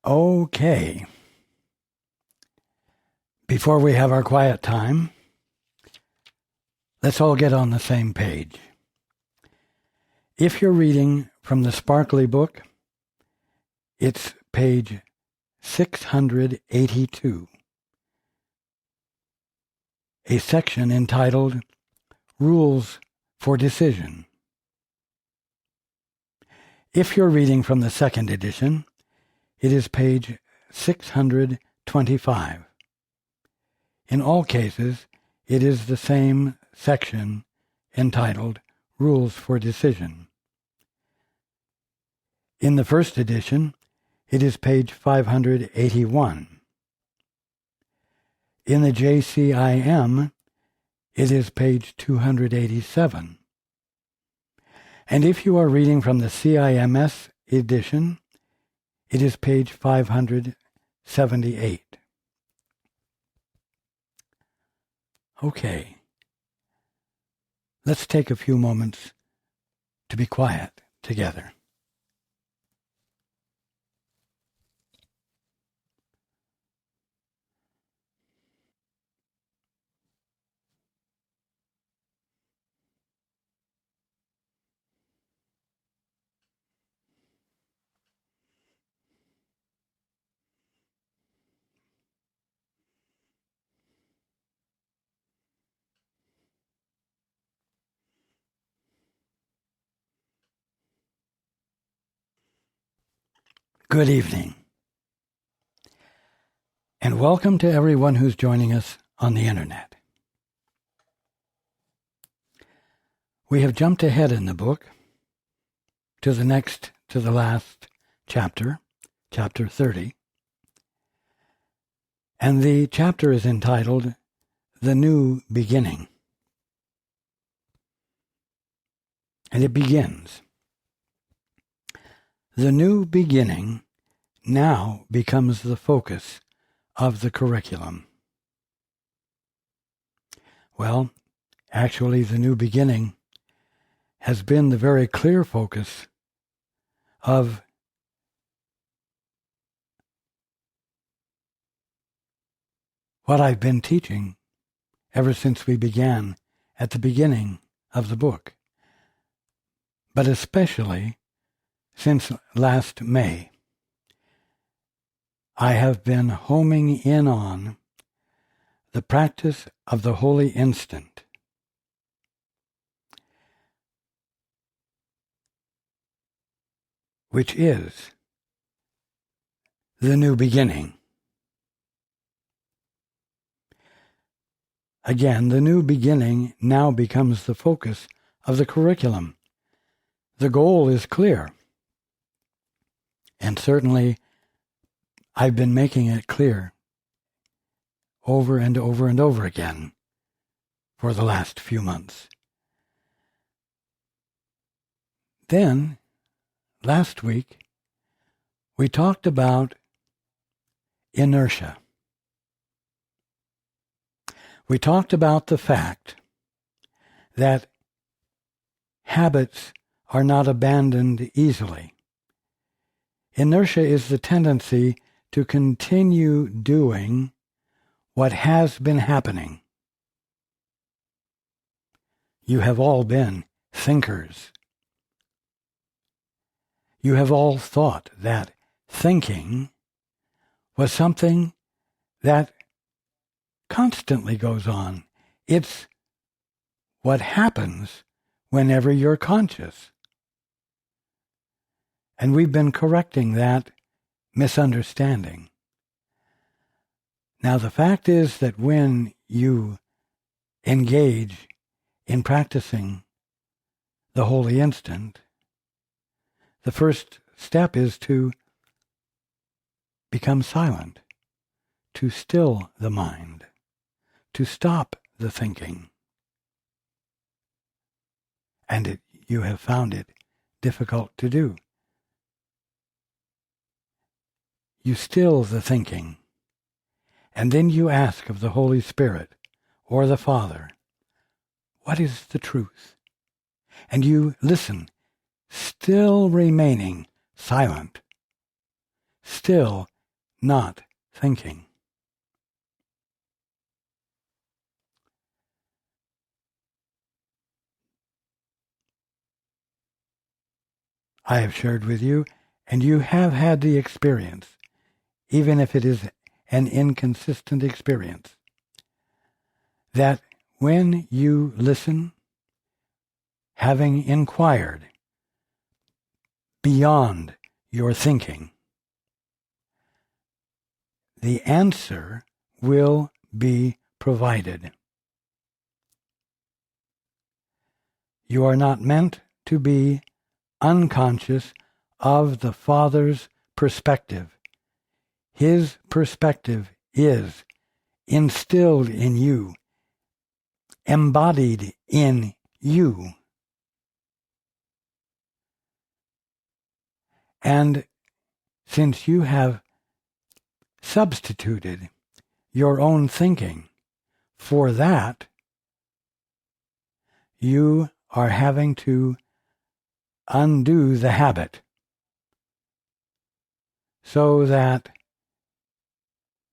Okay. Before we have our quiet time, let's all get on the same page. If you're reading from the Sparkly book, it's page 682, a section entitled Rules for Decision. If you're reading from the second edition, it is page 625. In all cases, it is the same section entitled Rules for Decision. In the first edition, it is page 581. In the JCIM, it is page 287. And if you are reading from the CIMS edition, it is page 578. Okay. Let's take a few moments to be quiet together. Good evening, and welcome to everyone who's joining us on the internet. We have jumped ahead in the book to the last chapter, chapter 30, and the chapter is entitled The New Beginning. And it begins, the new beginning now becomes the focus of the curriculum. Well, actually, the new beginning has been the very clear focus of what I've been teaching ever since we began at the beginning of the book, but especially since last May. I have been homing in on the practice of the holy instant, which is the new beginning. Again, the new beginning now becomes the focus of the curriculum. The goal is clear, and certainly I've been making it clear over and over and over again for the last few months. Then, last week, we talked about inertia. We talked about the fact that habits are not abandoned easily. Inertia is the tendency to continue doing what has been happening. You have all been thinkers. You have all thought that thinking was something that constantly goes on. It's what happens whenever you're conscious. And we've been correcting that misunderstanding. Now, the fact is that when you engage in practicing the holy instant, the first step is to become silent, to still the mind, to stop the thinking. And you have found it difficult to do. You still the thinking, and then you ask of the Holy Spirit or the Father, what is the truth? And you listen, still remaining silent, still not thinking. I have shared with you, and you have had the experience, even if it is an inconsistent experience, that when you listen, having inquired beyond your thinking, the answer will be provided. You are not meant to be unconscious of the Father's perspective. His perspective is instilled in you, embodied in you. And since you have substituted your own thinking for that, you are having to undo the habit so that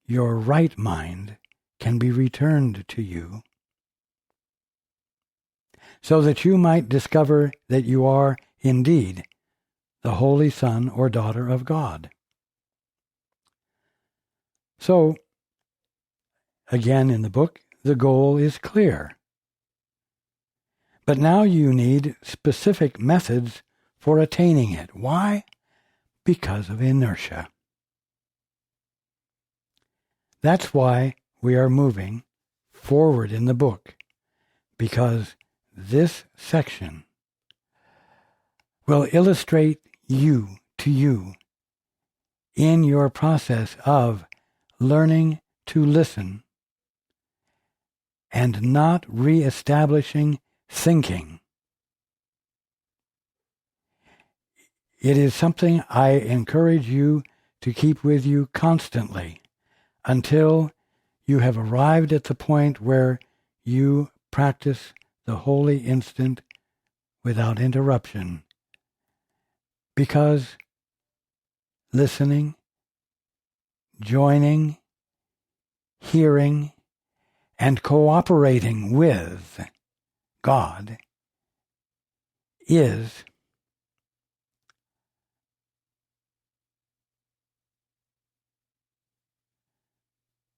your right mind can be returned to you, so that you might discover that you are indeed the Holy Son or daughter of God. So, again in the book, the goal is clear. But now you need specific methods for attaining it. Why? Because of inertia. That's why we are moving forward in the book, because this section will illustrate you to you in your process of learning to listen and not reestablishing thinking. It is something I encourage you to keep with you constantly until you have arrived at the point where you practice the holy instant without interruption. Because listening, joining, hearing, and cooperating with God is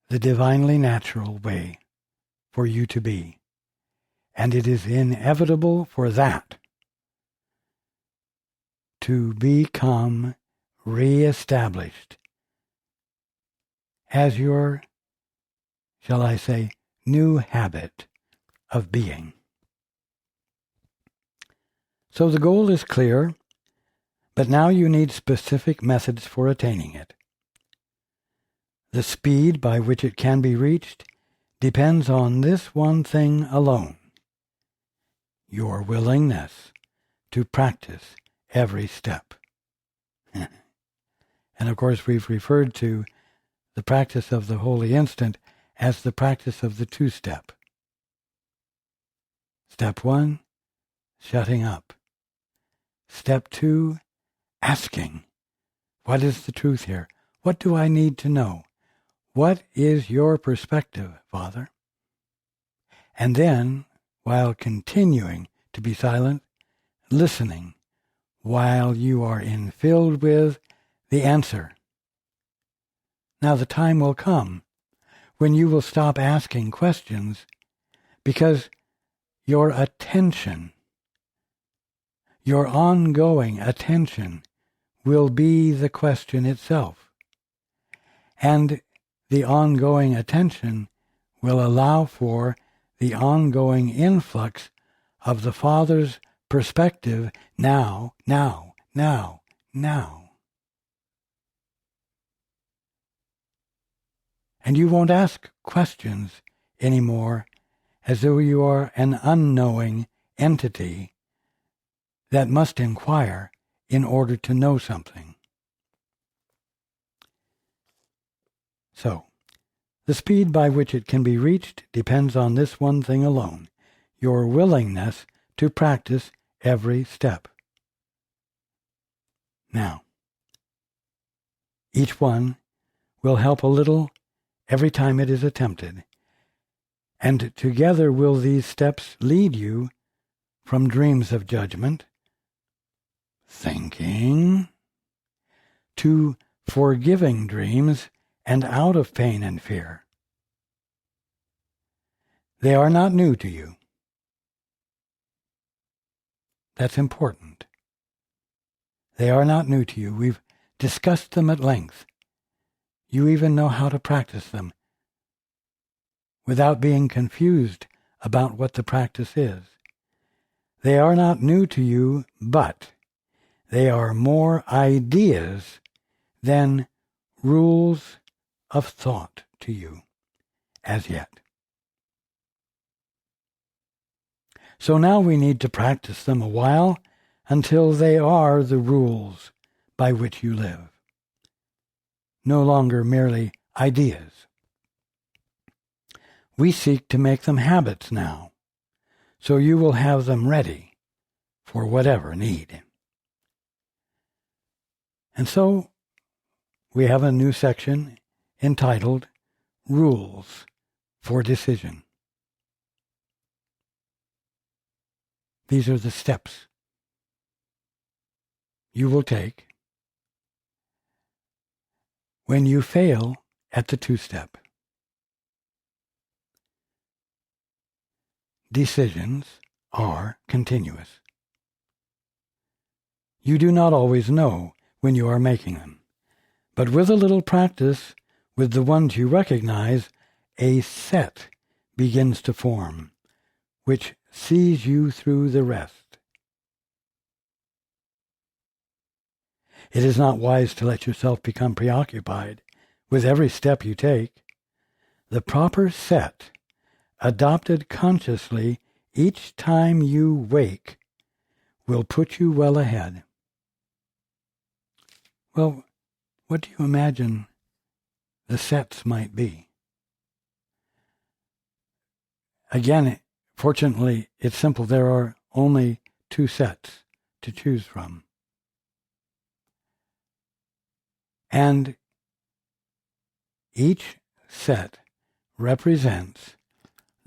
the divinely natural way for you to be. And it is inevitable for that to become reestablished as your, shall I say, new habit of being. So the goal is clear, but now you need specific methods for attaining it. The speed by which it can be reached depends on this one thing alone: your willingness to practice every step. And of course, we've referred to the practice of the holy instant as the practice of the two-step. Step 1, shutting up. Step 2, asking, what is the truth here? What do I need to know? What is your perspective, Father? And then, while continuing to be silent, listening, while you are infilled with the answer. Now the time will come when you will stop asking questions because your attention, your ongoing attention, will be the question itself. And the ongoing attention will allow for the ongoing influx of the Father's perspective now. And you won't ask questions anymore as though you are an unknowing entity that must inquire in order to know something. So, the speed by which it can be reached depends on this one thing alone: your willingness to practice every step. Now, each one will help a little every time it is attempted, and together will these steps lead you from dreams of judgment, thinking, to forgiving dreams and out of pain and fear. They are not new to you. That's important. They are not new to you. We've discussed them at length. You even know how to practice them without being confused about what the practice is. They are not new to you, but they are more ideas than rules of thought to you as yet. So now we need to practice them a while until they are the rules by which you live, no longer merely ideas. We seek to make them habits now, so you will have them ready for whatever need. And so we have a new section entitled Rules for Decision. These are the steps you will take when you fail at the two-step. Decisions are continuous. You do not always know when you are making them, but with a little practice with the ones you recognize, a set begins to form, which sees you through the rest. It is not wise to let yourself become preoccupied with every step you take. The proper set, adopted consciously each time you wake, will put you well ahead. Well, what do you imagine the sets might be? Again, fortunately, it's simple. There are only two sets to choose from. And each set represents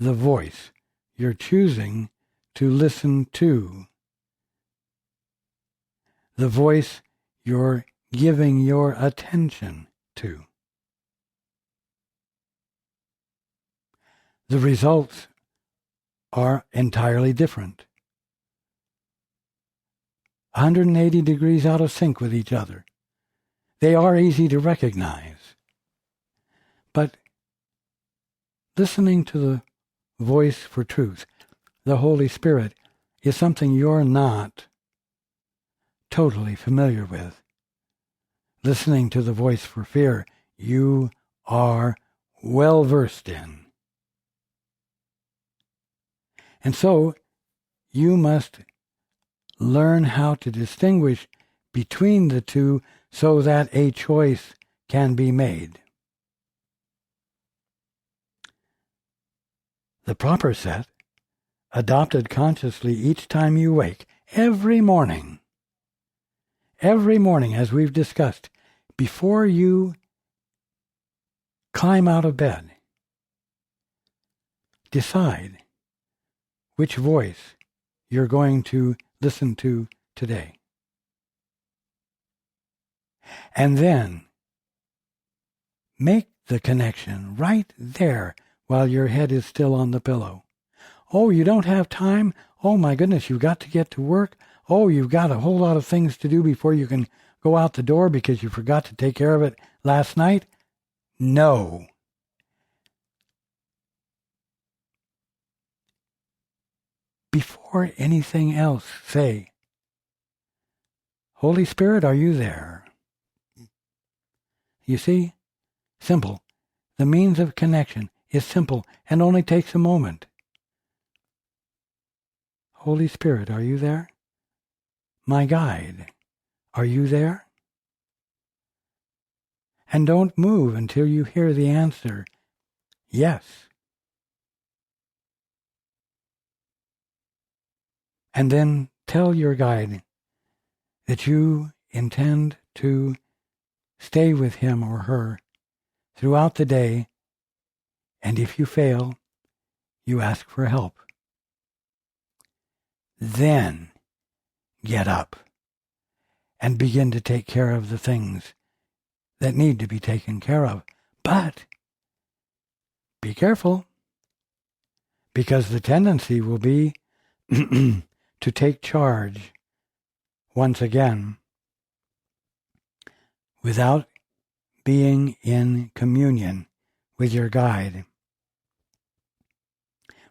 the voice you're choosing to listen to, the voice you're giving your attention to. The results are entirely different, 180 degrees out of sync with each other. They are easy to recognize. But listening to the voice for truth, the Holy Spirit, is something you're not totally familiar with. Listening to the voice for fear, you are well versed in. And so, you must learn how to distinguish between the two so that a choice can be made. The proper set, adopted consciously each time you wake, every morning, as we've discussed, before you climb out of bed, decide which voice you're going to listen to today. And then make the connection right there while your head is still on the pillow. Oh, you don't have time? Oh my goodness, you've got to get to work. Oh, you've got a whole lot of things to do before you can go out the door because you forgot to take care of it last night? No. Before anything else, say, Holy Spirit, are you there? You see? Simple. The means of connection is simple and only takes a moment. Holy Spirit, are you there? My guide, are you there? And don't move until you hear the answer, yes. And then tell your guide that you intend to stay with him or her throughout the day, and if you fail, you ask for help. Then get up and begin to take care of the things that need to be taken care of. But be careful, because the tendency will be to take charge once again without being in communion with your guide,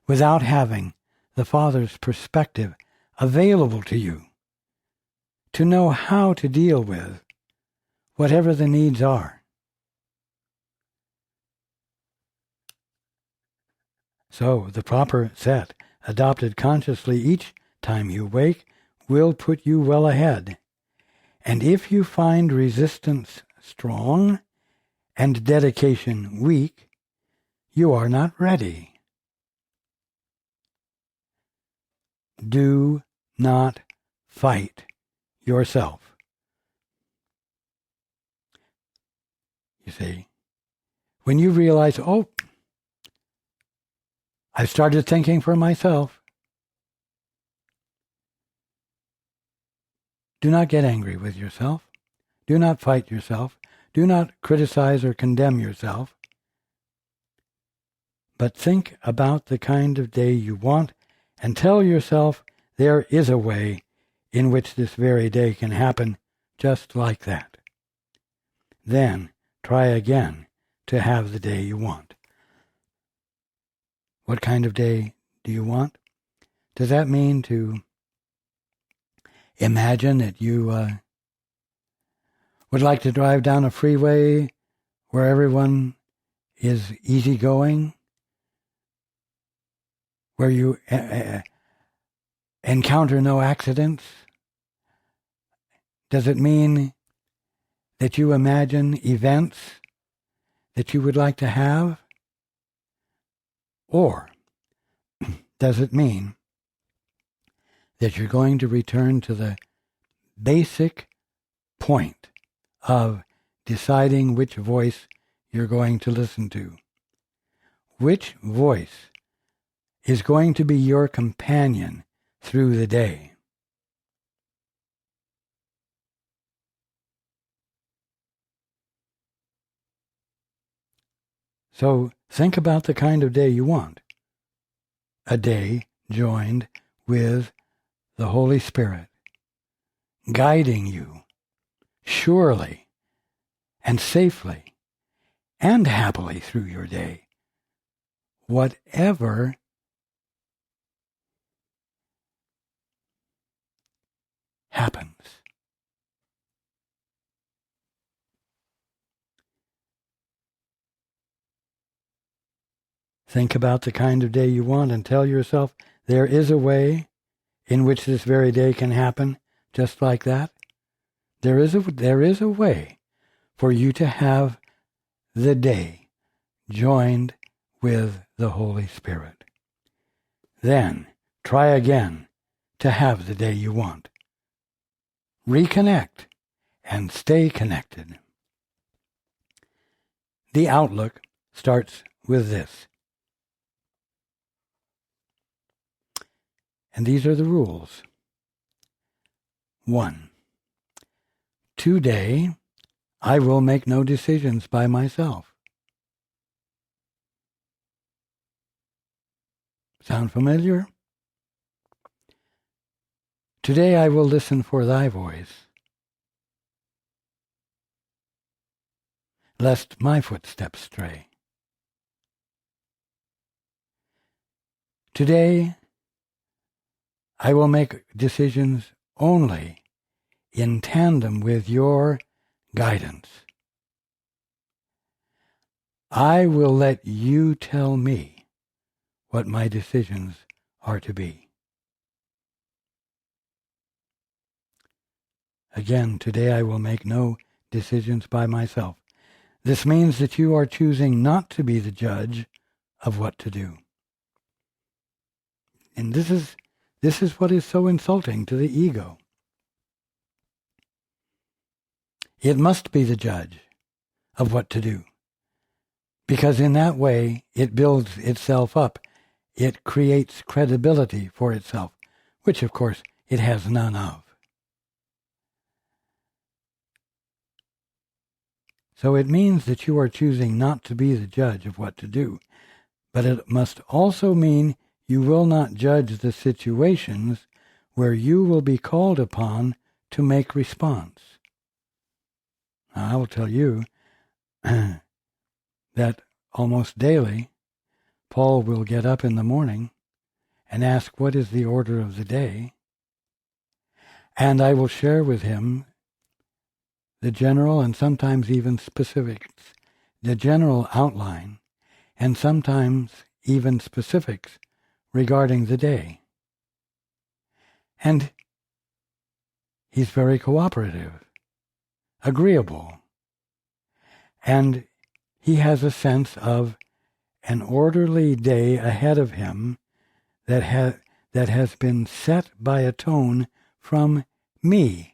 without having the Father's perspective available to you to know how to deal with whatever the needs are. So the proper set, adopted consciously each time you wake, will put you well ahead. And if you find resistance strong and dedication weak, you are not ready. Do not fight yourself. You see, when you realize, oh, I started thinking for myself, do not get angry with yourself. Do not fight yourself. Do not criticize or condemn yourself. But think about the kind of day you want and tell yourself there is a way in which this very day can happen just like that. Then try again to have the day you want. What kind of day do you want? Does that mean to imagine that you would like to drive down a freeway where everyone is easygoing, where you encounter no accidents? Does it mean that you imagine events that you would like to have? Or does it mean that you're going to return to the basic point of deciding which voice you're going to listen to? Which voice is going to be your companion through the day? So think about the kind of day you want. A day joined with the Holy Spirit, guiding you surely and safely and happily through your day, whatever happens. Think about the kind of day you want and tell yourself there is a way in which this very day can happen just like that. There is a way for you to have the day joined with the Holy Spirit. Then try again to have the day you want. Reconnect and stay connected. The outlook starts with this. And these are the rules. 1. Today, I will make no decisions by myself. Sound familiar? Today I will listen for thy voice, lest my footsteps stray. Today I will make decisions only in tandem with your guidance. I will let you tell me what my decisions are to be. Again, today I will make no decisions by myself. This means that you are choosing not to be the judge of what to do. And this is what is so insulting to the ego. It must be the judge of what to do. Because in that way, it builds itself up. It creates credibility for itself, which, of course, it has none of. So it means that you are choosing not to be the judge of what to do, but it must also mean you will not judge the situations where you will be called upon to make response. Now, I will tell you that almost daily, Paul will get up in the morning and ask what is the order of the day, and I will share with him the general and sometimes even specifics, the general outline, and sometimes even specifics regarding the day. And he's very cooperative, agreeable, and he has a sense of an orderly day ahead of him that has been set by a tone from me.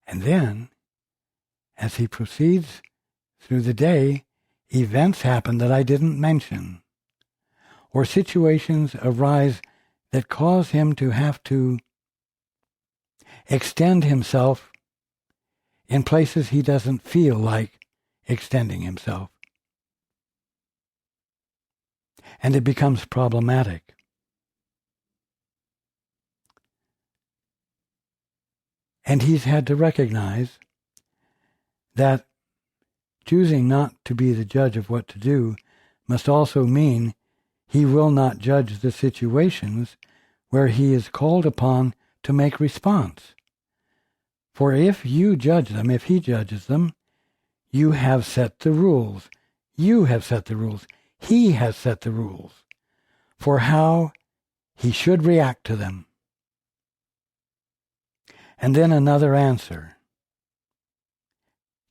And then, as he proceeds through the day, events happen that I didn't mention, or situations arise that cause him to have to extend himself in places he doesn't feel like extending himself. And it becomes problematic. And he's had to recognize that choosing not to be the judge of what to do must also mean he will not judge the situations where he is called upon to make response. For if you judge them, if he judges them, you have set the rules. You have set the rules. He has set the rules for how he should react to them. And then another answer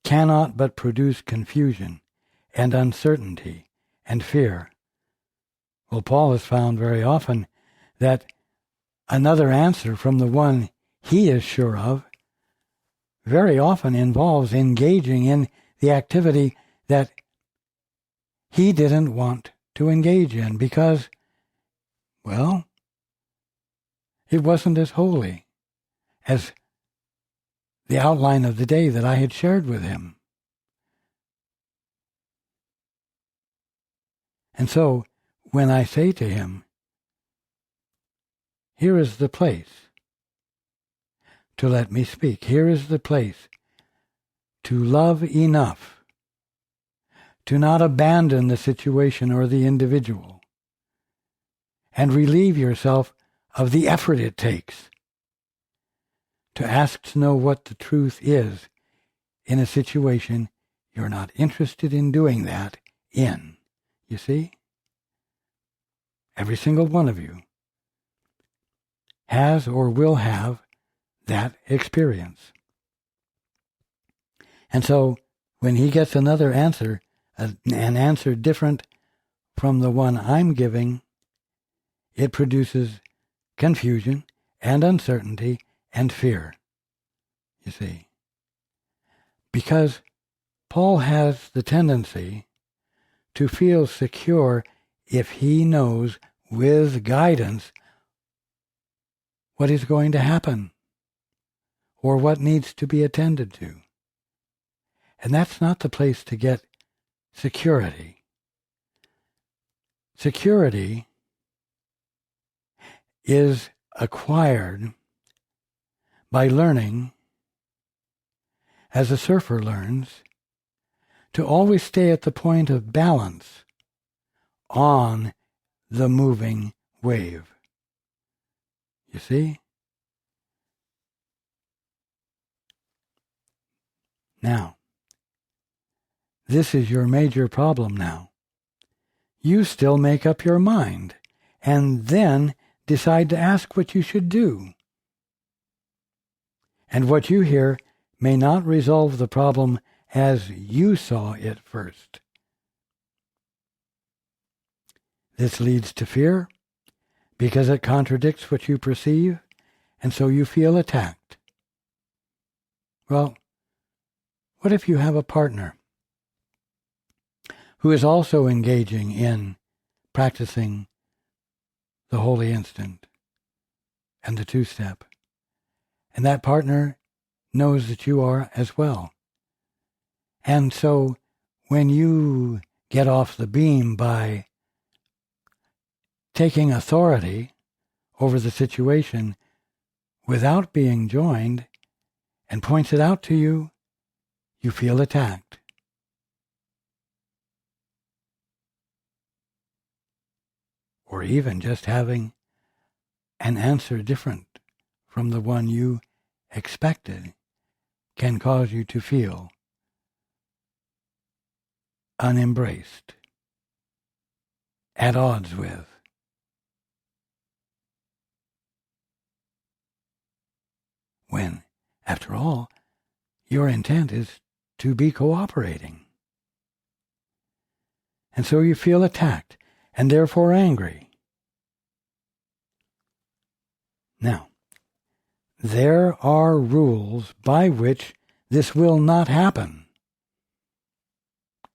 cannot but produce confusion and uncertainty and fear. Well, Paul has found very often that another answer from the one he is sure of very often involves engaging in the activity that he didn't want to engage in because, well, it wasn't as holy as the outline of the day that I had shared with him. And so, when I say to him, here is the place to let me speak, here is the place to love enough to not abandon the situation or the individual and relieve yourself of the effort it takes to ask to know what the truth is in a situation you're not interested in doing that in. You see? Every single one of you has or will have that experience. And so when he gets another answer, an answer different from the one I'm giving, it produces confusion and uncertainty and fear, you see. Because Paul has the tendency to feel secure if he knows with guidance what is going to happen or what needs to be attended to. And that's not the place to get security. Security is acquired by learning, as a surfer learns, to always stay at the point of balance on the moving wave. You see? Now, this is your major problem now. You still make up your mind and then decide to ask what you should do. And what you hear may not resolve the problem as you saw it first. This leads to fear because it contradicts what you perceive, and so you feel attacked. Well, What if you have a partner who is also engaging in practicing the holy instant and the two-step, and that partner knows that you are as well? And so when you get off the beam by taking authority over the situation without being joined and points it out to you, you feel attacked. Or even just having an answer different from the one you expected can cause you to feel unembraced, at odds with. When, after all, your intent is to be cooperating. And so you feel attacked and therefore angry. Now, there are rules by which this will not happen.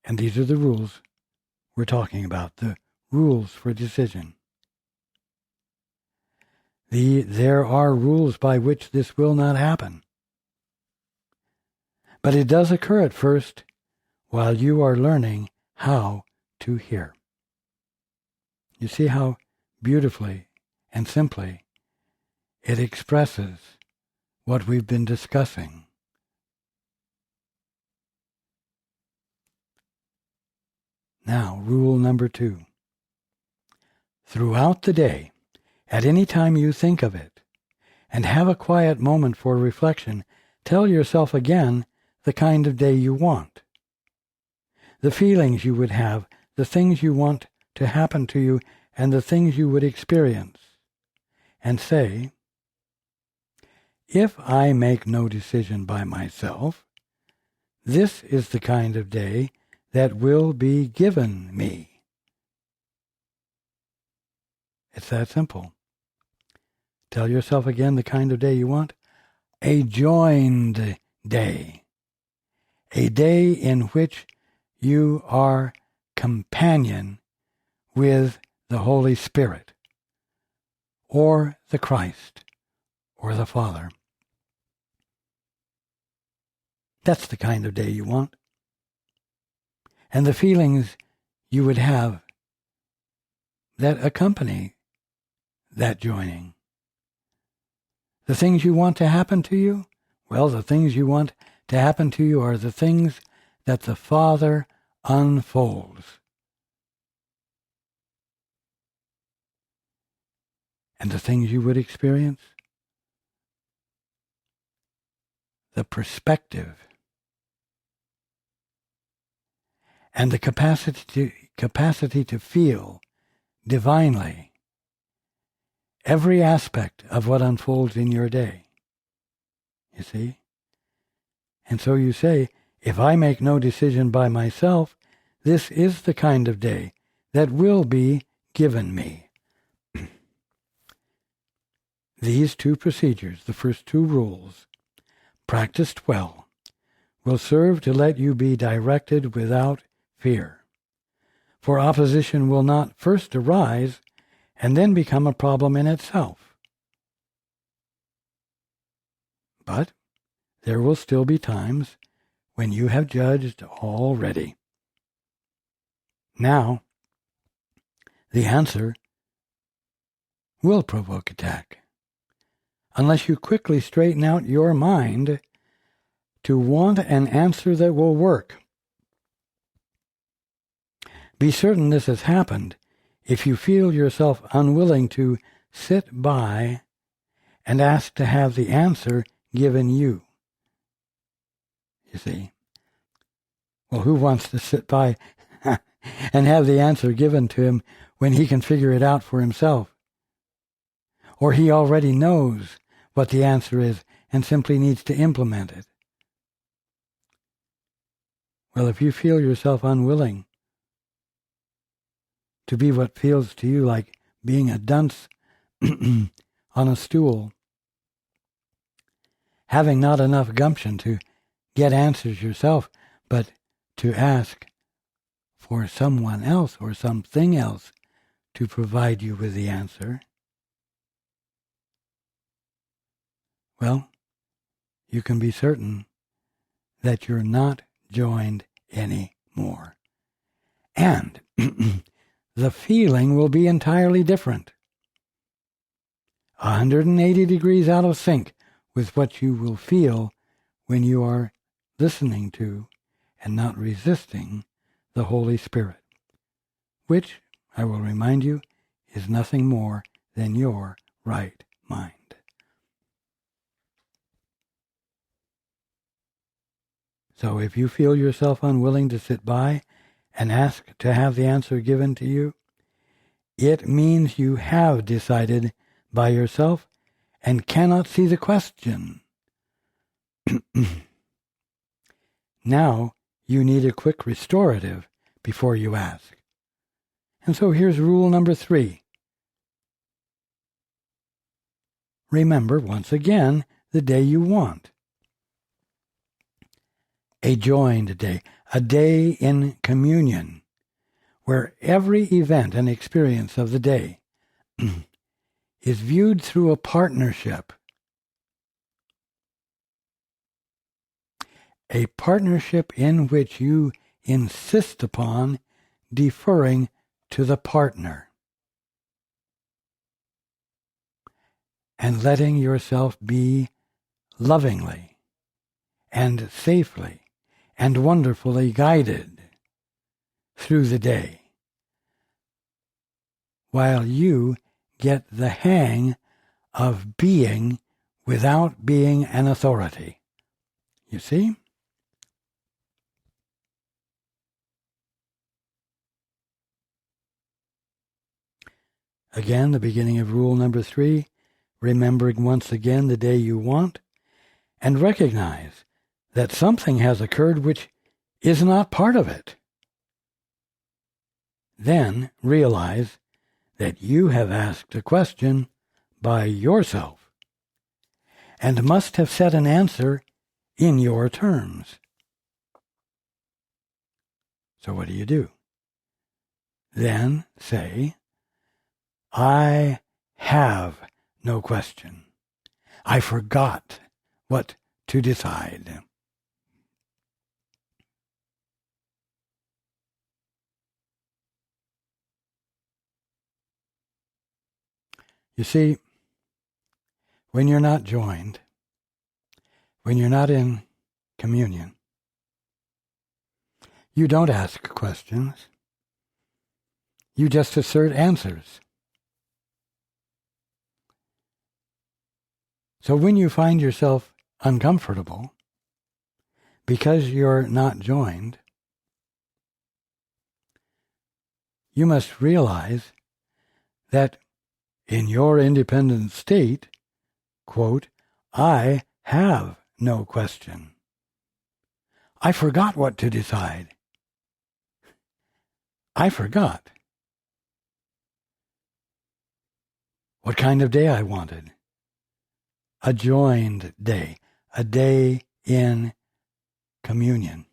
And these are the rules we're talking about, the rules for decision. There are rules by which this will not happen. But it does occur at first while you are learning how to hear. You see how beautifully and simply it expresses what we've been discussing. Now, rule number 2. Throughout the day, at any time you think of it, and have a quiet moment for reflection, tell yourself again the kind of day you want, the feelings you would have, the things you want to happen to you, and the things you would experience, and say, if I make no decision by myself, this is the kind of day that will be given me. It's that simple. Tell yourself again the kind of day you want. A joined day. A day in which you are companion with the Holy Spirit, or the Christ, or the Father. That's the kind of day you want. And the feelings you would have that accompany that joining. The things you want to happen to you? Well, the things you want to happen to you are the things that the Father unfolds. And the things you would experience? The perspective and the capacity to feel divinely every aspect of what unfolds in your day. You see? And so you say, if I make no decision by myself, this is the kind of day that will be given me. These two procedures, the first two rules, practiced well, will serve to let you be directed without fear. For opposition will not first arise and then become a problem in itself. But there will still be times when you have judged already. Now, the answer will provoke attack, unless you quickly straighten out your mind to want an answer that will work. Be certain this has happened if you feel yourself unwilling to sit by and ask to have the answer given you. You see? Well, who wants to sit by and have the answer given to him when he can figure it out for himself? Or he already knows what the answer is and simply needs to implement it. Well, if you feel yourself unwilling to be what feels to you like being a dunce on a stool, having not enough gumption to get answers yourself, but to ask for someone else or something else to provide you with the answer, well, you can be certain that you're not joined anymore. And the feeling will be entirely different. 180 degrees out of sync with what you will feel when you are listening to and not resisting the Holy Spirit, which, I will remind you, is nothing more than your right mind. So if you feel yourself unwilling to sit by and ask to have the answer given to you, it means you have decided by yourself and cannot see the question. Now you need a quick restorative before you ask. And so here's rule number 3. Remember, once again, the day you want. A joined day, a day in communion, where every event and experience of the day is viewed through a partnership. A partnership in which you insist upon deferring to the partner and letting yourself be lovingly and safely and wonderfully guided through the day, while you get the hang of being without being an authority. You see? Again, the beginning of rule number 3, remembering once again the day you want, and recognize that something has occurred which is not part of it. Then realize that you have asked a question by yourself and must have set an answer in your terms. So what do? Then say, I have no question. I forgot what to decide. You see, when you're not joined, when you're not in communion, you don't ask questions. You just assert answers. So when you find yourself uncomfortable because you're not joined, you must realize that in your independent state, quote, I have no question. I forgot what to decide. I forgot what kind of day I wanted. A joined day, a day in communion.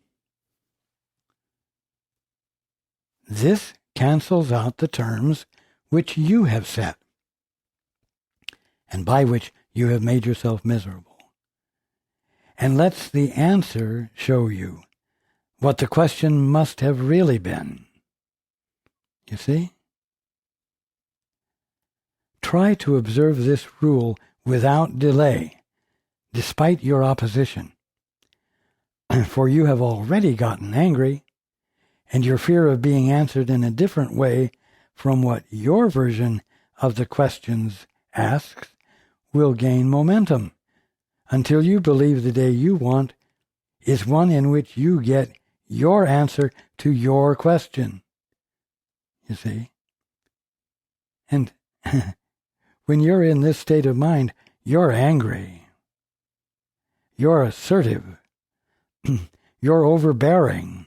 This cancels out the terms which you have set, and by which you have made yourself miserable, and lets the answer show you what the question must have really been. You see? Try to observe this rule without delay, despite your opposition, for you have already gotten angry, and your fear of being answered in a different way from what your version of the questions asks will gain momentum, until you believe the day you want is one in which you get your answer to your question. You see? And when you're in this state of mind, you're angry. You're assertive. You're overbearing.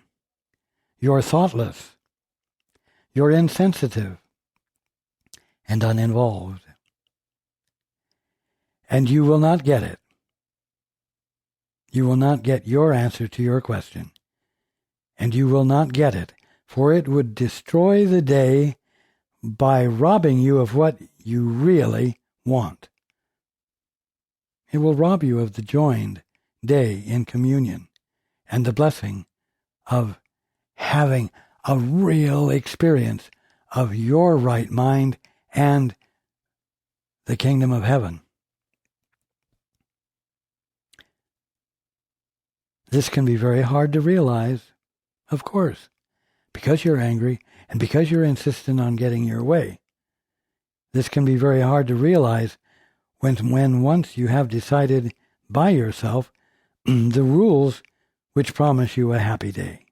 You're thoughtless. You're insensitive and uninvolved. And you will not get it. you will not get your answer to your question. And you will not get it, for it would destroy the day by robbing you of what you really want. It will rob you of the joined day in communion and the blessing of having a real experience of your right mind and the kingdom of heaven. This can be very hard to realize, of course, because you're angry and because you're insistent on getting your way. This can be very hard to realize when once you have decided by yourself the rules which promise you a happy day.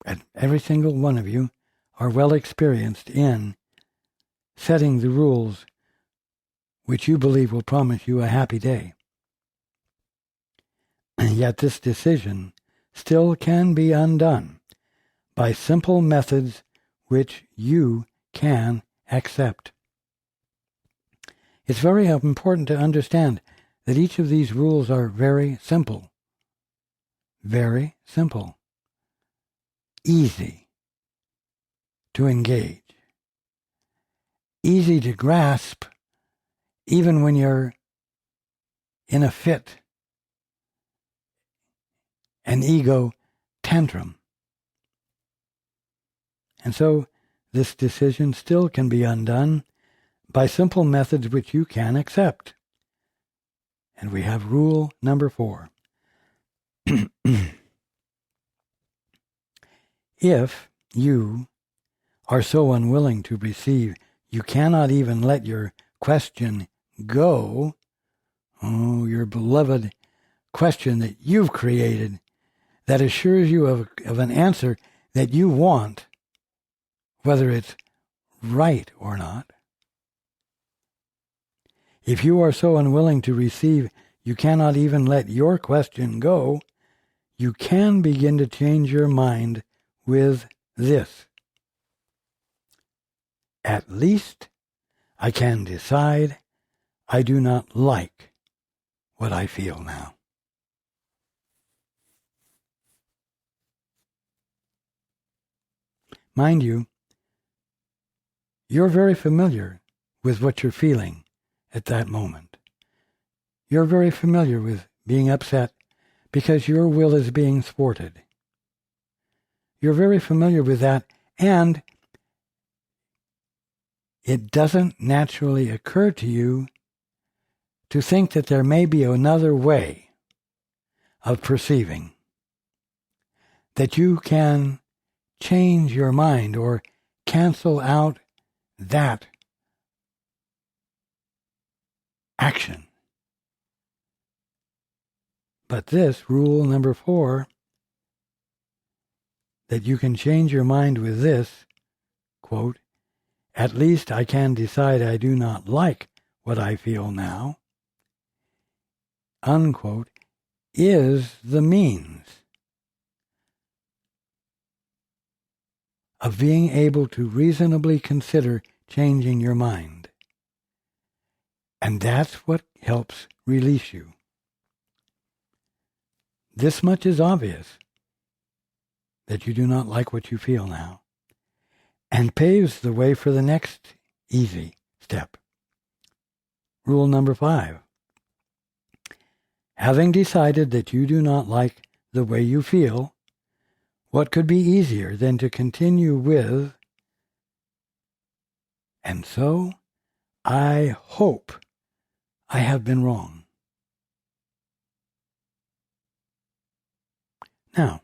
And every single one of you are well experienced in setting the rules which you believe will promise you a happy day. And yet this decision still can be undone by simple methods which you can accept. It's very important to understand that each of these rules are very simple. Very simple. Easy to engage. Easy to grasp even when you're in a fit, an ego tantrum. And so this decision still can be undone by simple methods which you can accept. And we have rule number 4. If you are so unwilling to receive, you cannot even let your question go, your beloved question that you've created that assures you of an answer that you want, whether it's right or not. If you are so unwilling to receive, you cannot even let your question go, you can begin to change your mind with this. At least I can decide I do not like what I feel now. Mind you, you're very familiar with what you're feeling at that moment. You're very familiar with being upset because your will is being thwarted. You're very familiar with that, and it doesn't naturally occur to you to think that there may be another way of perceiving, that you can change your mind or cancel out that action. But this, rule number 4, that you can change your mind with this, quote, at least I can decide I do not like what I feel now, unquote, is the means of being able to reasonably consider changing your mind. And that's what helps release you. This much is obvious, that you do not like what you feel now, and paves the way for the next easy step. Rule number 5. Having decided that you do not like the way you feel, what could be easier than to continue with, and so I hope I have been wrong. Now,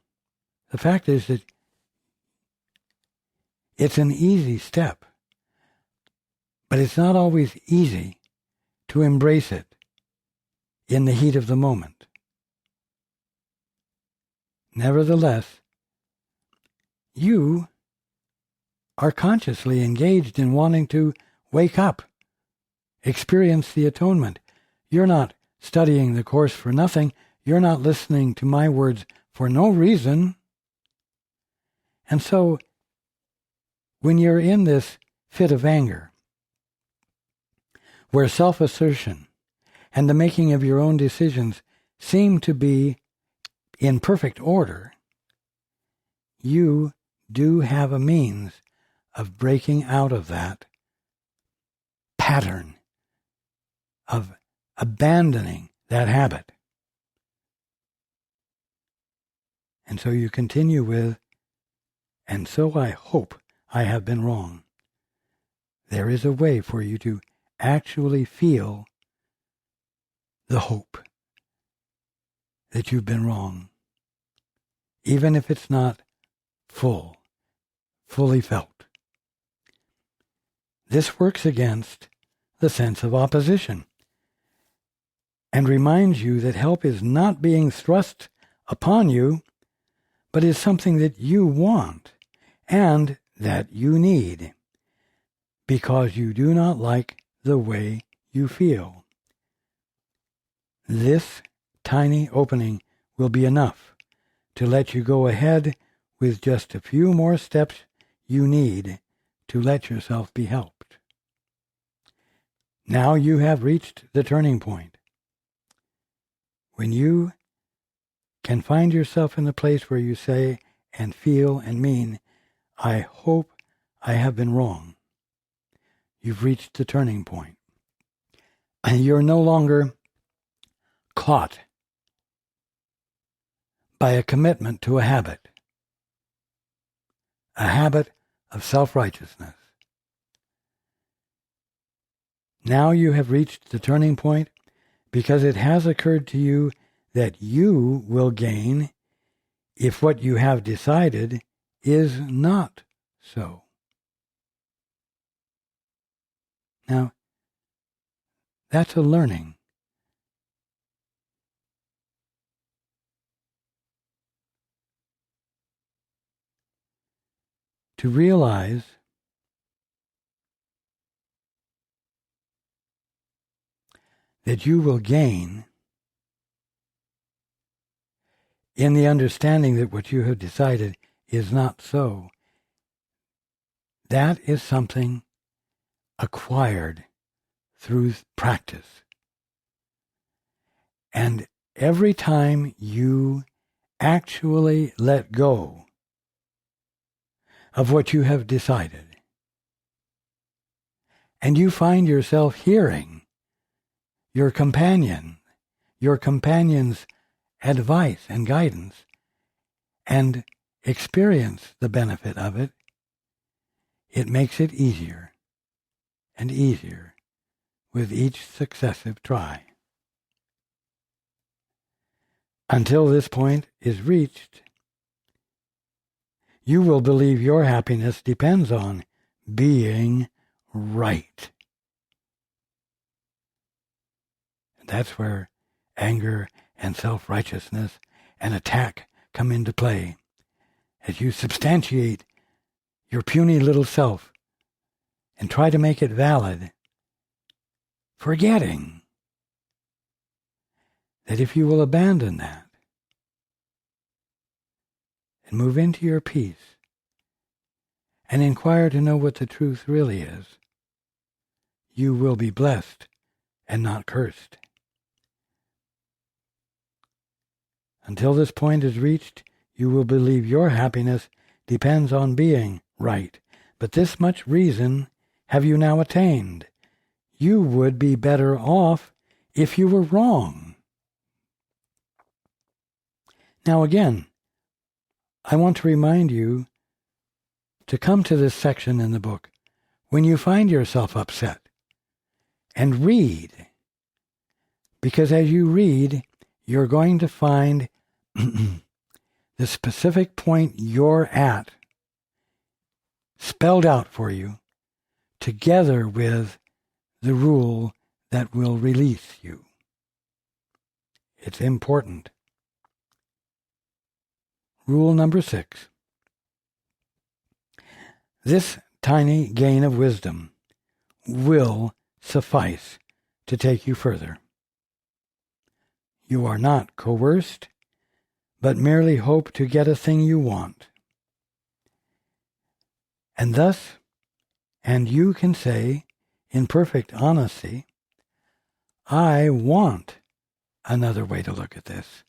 the fact is that it's an easy step, but it's not always easy to embrace it in the heat of the moment. Nevertheless, you are consciously engaged in wanting to wake up, experience the atonement. You're not studying the course for nothing. You're not listening to my words for no reason. And so, when you're in this fit of anger, where self-assertion and the making of your own decisions seem to be in perfect order, you do have a means of breaking out of that pattern, of abandoning that habit. And so you continue with, and so I hope I have been wrong. There is a way for you to actually feel the hope that you've been wrong, even if it's not fully felt. This works against the sense of opposition and reminds you that help is not being thrust upon you, but is something that you want and that you need because you do not like the way you feel. This tiny opening will be enough to let you go ahead with just a few more steps you need to let yourself be helped. Now you have reached the turning point. When you can find yourself in the place where you say and feel and mean, I hope I have been wrong. You've reached the turning point. And you're no longer caught by a commitment to a habit of self-righteousness. Now you have reached the turning point because it has occurred to you that you will gain if what you have decided is not so. Now, that's a learning. To realize that you will gain in the understanding that what you have decided is not so, that is something acquired through practice. And every time you actually let go of what you have decided, and you find yourself hearing your companion's advice and guidance, and experience the benefit of it, it makes it easier and easier with each successive try. Until this point is reached, you will believe your happiness depends on being right. That's where anger and self-righteousness and attack come into play, as you substantiate your puny little self and try to make it valid, forgetting that if you will abandon that and move into your peace and inquire to know what the truth really is, you will be blessed and not cursed. Until this point is reached, you will believe your happiness depends on being right. But this much reason have you now attained. You would be better off if you were wrong. Now again, I want to remind you to come to this section in the book when you find yourself upset and read. Because as you read, you're going to find the specific point you're at spelled out for you, together with the rule that will release you. It's important. Rule number 6. This tiny gain of wisdom will suffice to take you further. You are not coerced, but merely hope to get a thing you want. And thus, and you can say, in perfect honesty, I want another way to look at this.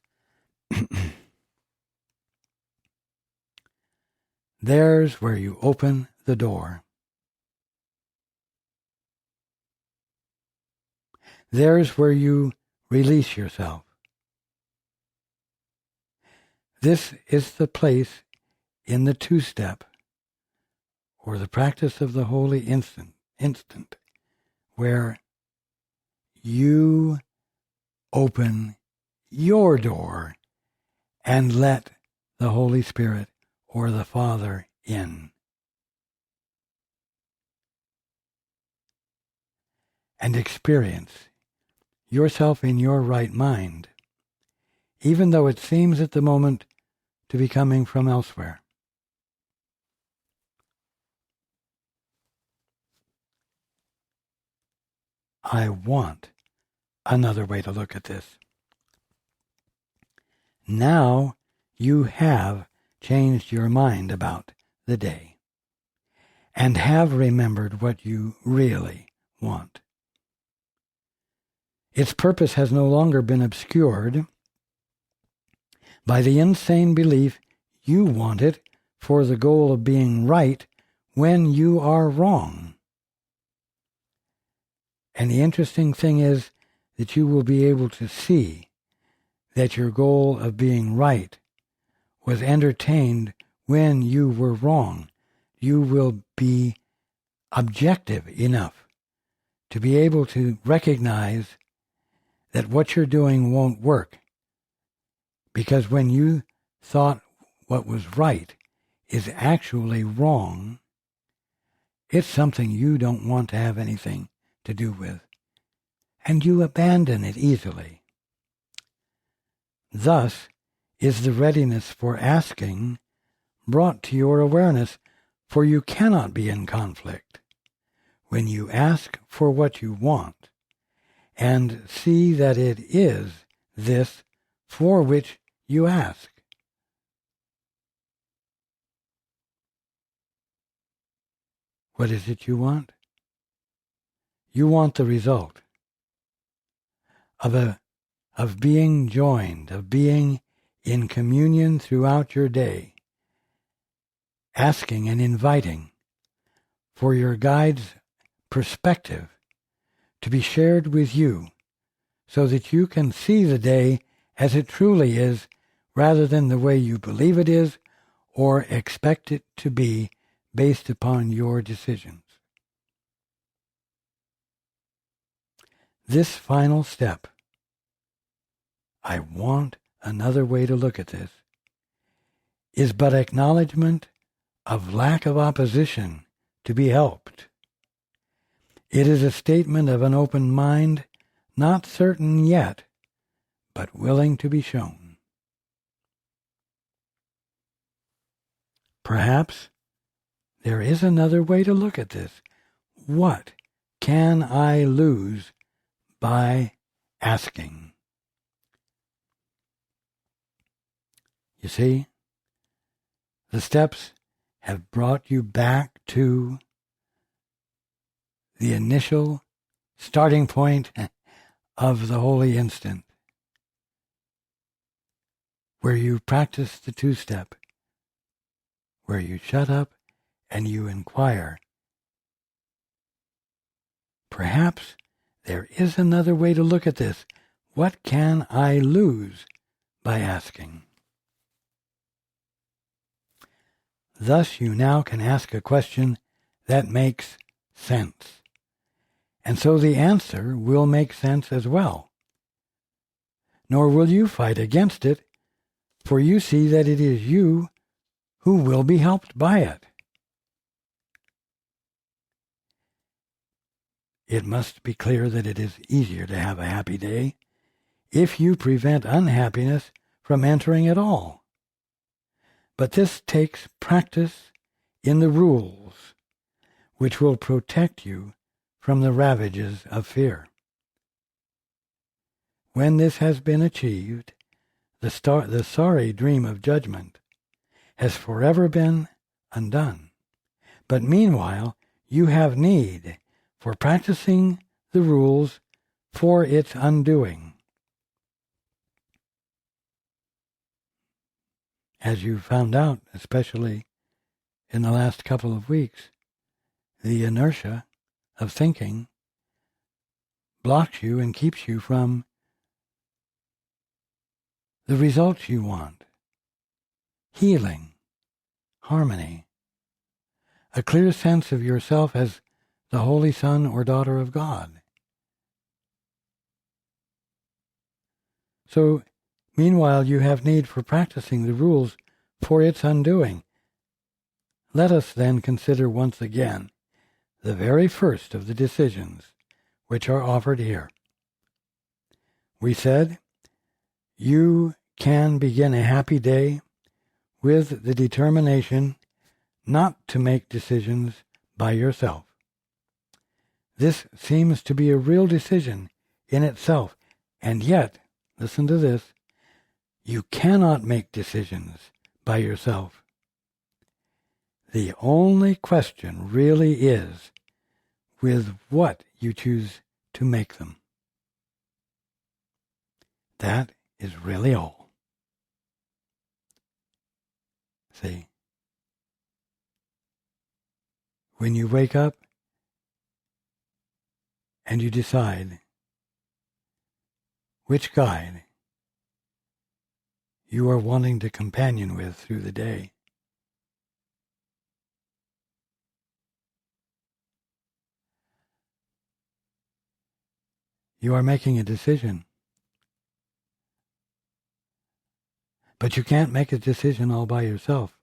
There's where you open the door. There's where you release yourself. This is the place in the two-step, or the practice of the holy instant, where you open your door and let the Holy Spirit or the Father in. And experience yourself in your right mind, even though it seems at the moment to be coming from elsewhere. I want another way to look at this. Now you have changed your mind about the day and have remembered what you really want. Its purpose has no longer been obscured by the insane belief you want it for the goal of being right when you are wrong. And the interesting thing is that you will be able to see that your goal of being right was entertained when you were wrong. You will be objective enough to be able to recognize that what you're doing won't work, because when you thought what was right is actually wrong, it's something you don't want to have anything to do with, and you abandon it easily. Thus is the readiness for asking brought to your awareness, for you cannot be in conflict when you ask for what you want and see that it is this for which you ask. What is it you want? You want the result of being joined, of being in communion throughout your day, asking and inviting for your guide's perspective to be shared with you so that you can see the day as it truly is rather than the way you believe it is or expect it to be based upon your decisions. This final step, I want another way to look at this, is but acknowledgement of lack of opposition to be helped. It is a statement of an open mind, not certain yet, but willing to be shown. Perhaps there is another way to look at this. What can I lose by asking? You see, the steps have brought you back to the initial starting point of the holy instant, where you practice the two-step, where you shut up and you inquire. Perhaps there is another way to look at this. What can I lose by asking? Thus you now can ask a question that makes sense. And so the answer will make sense as well. Nor will you fight against it, for you see that it is you who will be helped by it. It must be clear that it is easier to have a happy day if you prevent unhappiness from entering at all. But this takes practice in the rules, which will protect you from the ravages of fear. When this has been achieved, the sorry dream of judgment has forever been undone. But meanwhile, you have need for practicing the rules for its undoing. As you found out, especially in the last couple of weeks, the inertia of thinking blocks you and keeps you from the results you want. Healing, harmony, a clear sense of yourself as the holy son or daughter of God. So, meanwhile, you have need for practicing the rules for its undoing. Let us then consider once again the very first of the decisions which are offered here. We said, you can begin a happy day with the determination not to make decisions by yourself. This seems to be a real decision in itself, and yet, listen to this, you cannot make decisions by yourself. The only question really is with what you choose to make them. That is really all. See? When you wake up and you decide which guide you are wanting to companion with through the day, you are making a decision. But you can't make a decision all by yourself.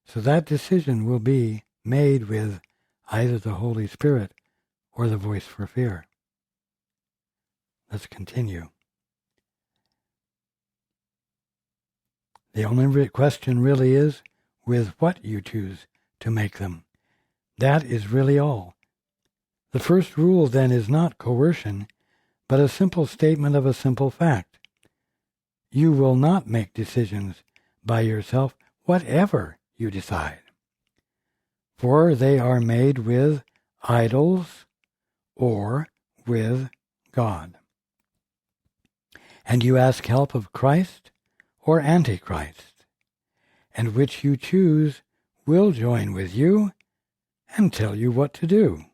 So that decision will be made with either the Holy Spirit or the voice for fear. Let's continue. The only question really is with what you choose to make them. That is really all. The first rule then is not coercion, but a simple statement of a simple fact. You will not make decisions by yourself, whatever you decide. For they are made with idols or with God. And you ask help of Christ or Antichrist, and which you choose will join with you and tell you what to do.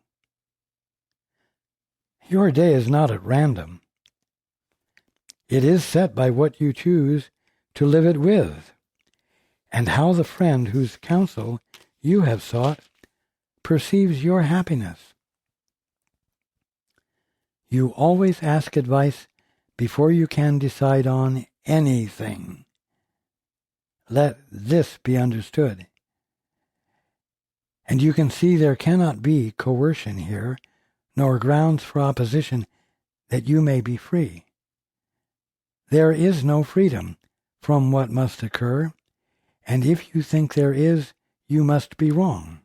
Your day is not at random. It is set by what you choose to live it with, and how the friend whose counsel you have sought perceives your happiness. You always ask advice before you can decide on anything. Let this be understood. And you can see there cannot be coercion here, nor grounds for opposition that you may be free. There is no freedom from what must occur, and if you think there is, you must be wrong.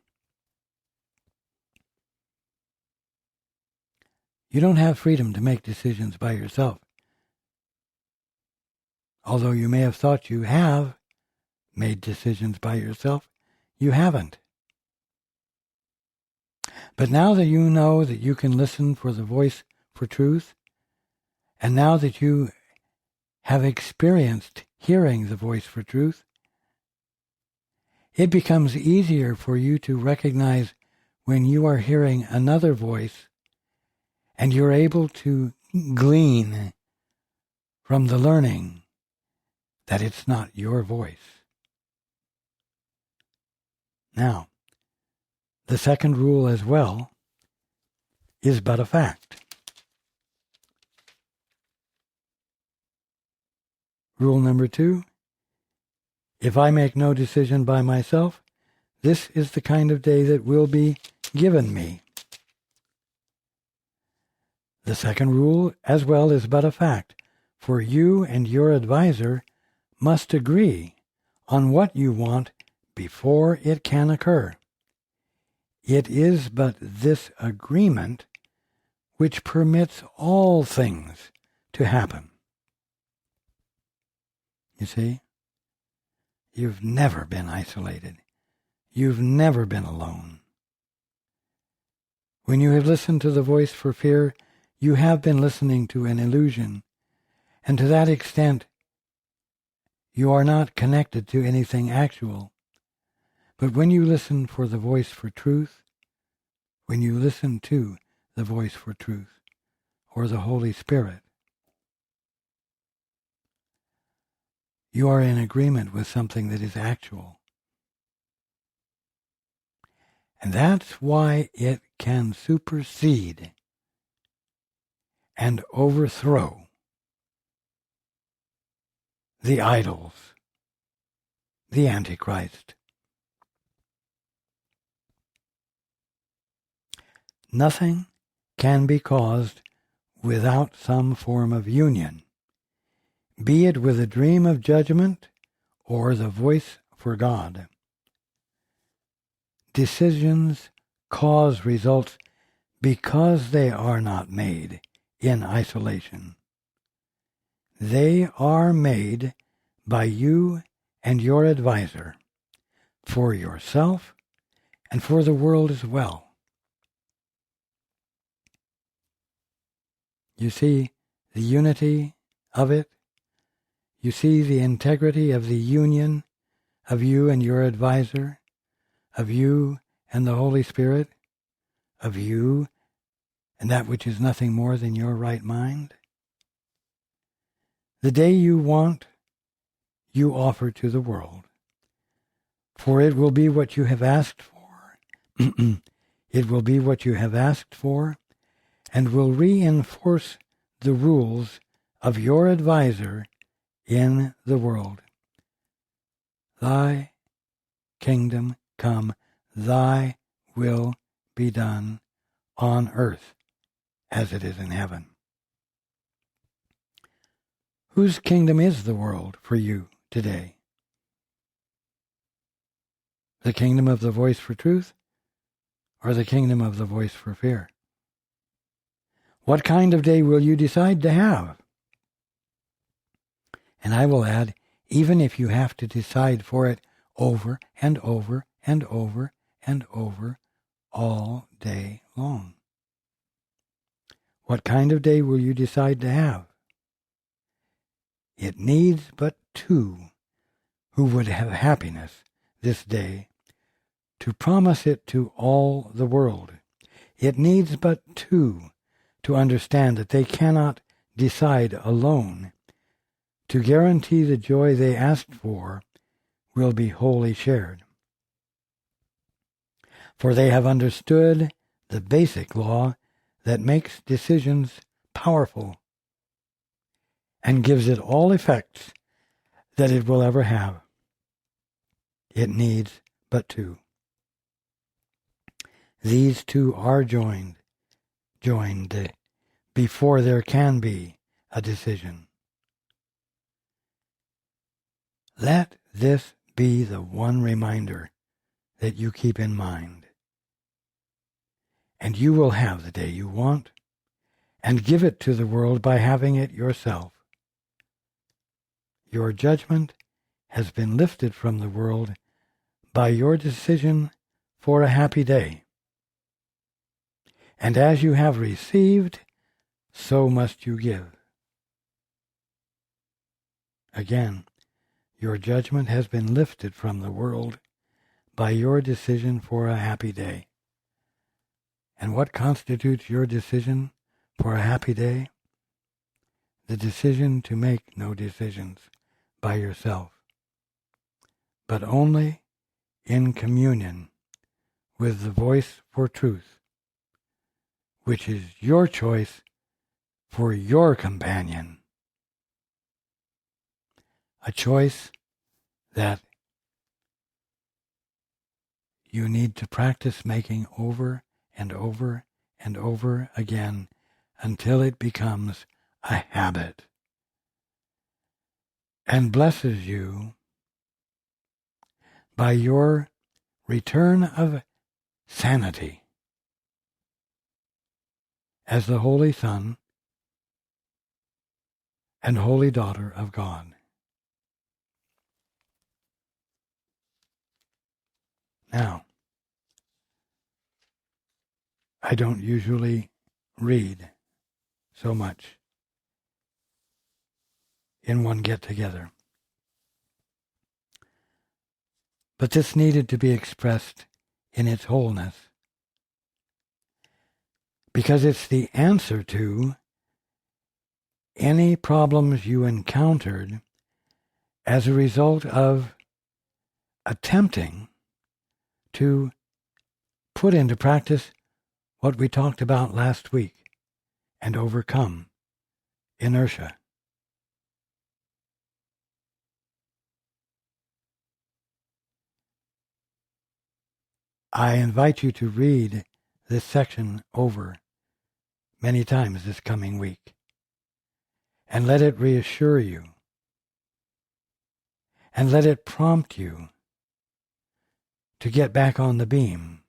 You don't have freedom to make decisions by yourself. Although you may have thought you have made decisions by yourself, you haven't. But now that you know that you can listen for the voice for truth, and now that you have experienced hearing the voice for truth, it becomes easier for you to recognize when you are hearing another voice, and you're able to glean from the learning that it's not your voice. Now, the second rule as well is but a fact. Rule number 2, if I make no decision by myself, this is the kind of day that will be given me. The second rule as well is but a fact, for you and your advisor must agree on what you want before it can occur. It is but this agreement which permits all things to happen. You see, you've never been isolated. You've never been alone. When you have listened to the voice for fear, you have been listening to an illusion, and to that extent, you are not connected to anything actual. But when you listen for the voice for truth, when you listen to the voice for truth, or the Holy Spirit, you are in agreement with something that is actual. And that's why it can supersede and overthrow the idols, the Antichrist. Nothing can be caused without some form of union, be it with a dream of judgment or the voice for God. Decisions cause results because they are not made in isolation. They are made by you and your advisor, for yourself and for the world as well. You see the unity of it. You see the integrity of the union of you and your advisor, of you and the Holy Spirit, of you and that which is nothing more than your right mind. The day you want, you offer to the world, for it will be what you have asked for. It will be what you have asked for, and will reinforce the rules of your advisor in the world. Thy kingdom come, thy will be done on earth as it is in heaven. Whose kingdom is the world for you today? The kingdom of the voice for truth, or the kingdom of the voice for fear? What kind of day will you decide to have? And I will add, even if you have to decide for it over and over and over and over all day long. What kind of day will you decide to have? It needs but two who would have happiness this day to promise it to all the world. It needs but two to understand that they cannot decide alone, to guarantee the joy they asked for will be wholly shared. For they have understood the basic law that makes decisions powerful and gives it all effects that it will ever have. It needs but two. These two are joined before there can be a decision. Let this be the one reminder that you keep in mind. And you will have the day you want, and give it to the world by having it yourself. Your judgment has been lifted from the world by your decision for a happy day. And as you have received, so must you give. Again, your judgment has been lifted from the world by your decision for a happy day. And what constitutes your decision for a happy day? The decision to make no decisions by yourself, but only in communion with the voice for truth, which is your choice for your companion. A choice that you need to practice making over and over and over again until it becomes a habit and blesses you by your return of sanity as the Holy Son and Holy Daughter of God. Now, I don't usually read so much in one get-together. But this needed to be expressed in its wholeness, because it's the answer to any problems you encountered as a result of attempting to put into practice what we talked about last week and overcome inertia. I invite you to read this section over many times this coming week and let it reassure you and let it prompt you to get back on the beam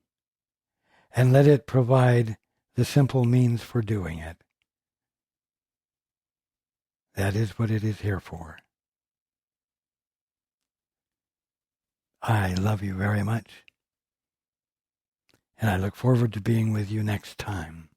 and let it provide the simple means for doing it. That is what it is here for. I love you very much, and I look forward to being with you next time.